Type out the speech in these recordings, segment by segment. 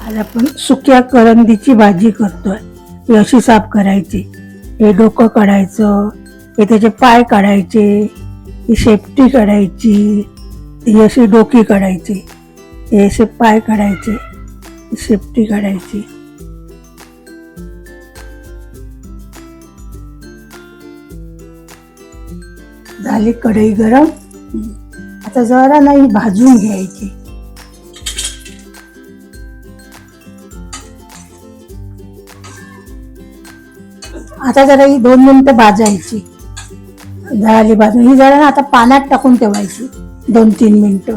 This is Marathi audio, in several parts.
आज आपण सुक्या करंदीची भाजी करतोय. ही अशी साफ करायची, हे डोकं काढायचं, हे त्याचे पाय काढायचे, ही शेपटी काढायची, ही अशी डोकी काढायची, हे असे पाय काढायचे, शेपटी काढायची. झाली कढई गरम. आता जरा नाही भाजून घ्यायची. आता जरा ही 2 मिनिटं भाजायची. झाली भाजून. ही जरा ना आता पाण्यात टाकून ठेवायची 2-3 मिनिटं.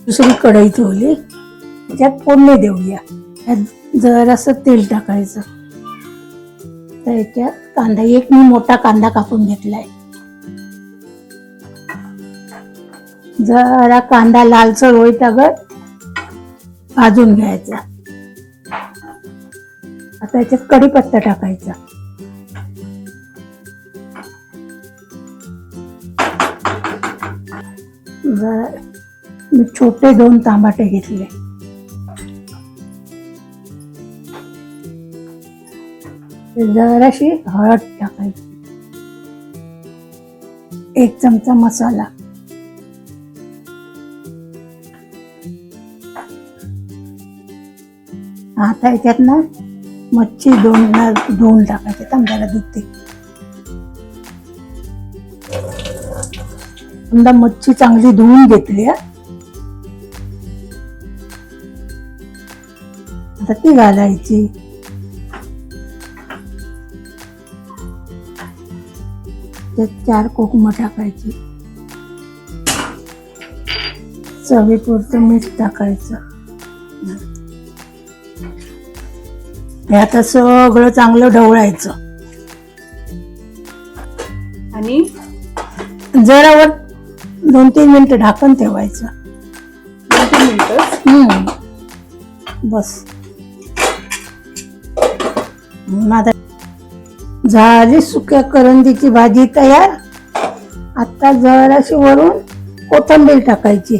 दुसरी कढई ठेवली, त्यात फोडणी देऊया. त्यात जरासं तेल टाकायचं. त्याच्यात कांदा, एक मी मोठा कांदा कापून घेतलाय. जरा कांदा लालसर होईपर्यंत भाजून घ्यायचा. आता याच्यात कढीपत्ता टाकायचा. जरा मी छोटे 2 टमाटे घेतले. जराशी हळद टाकायची. 1 चमचा मसाला. आता याच्यात ना मच्छी धुवून टाकायची. तांदळाला धुते. समजा मच्छी चांगली धुवून घेतली. आता ती घालायची. त्यात 4 कोकम टाकायची. चवीपुरतं मीठ टाकायचं. हे आता सगळं चांगलं ढवळायचं आणि जरा वर 2-3 मिनिटं ढाकण ठेवायचं. 2-3 मिनिटं बस. आता झाली सुक्या करंदीची भाजी तयार. आता जराशी वरून कोथिंबीर टाकायची.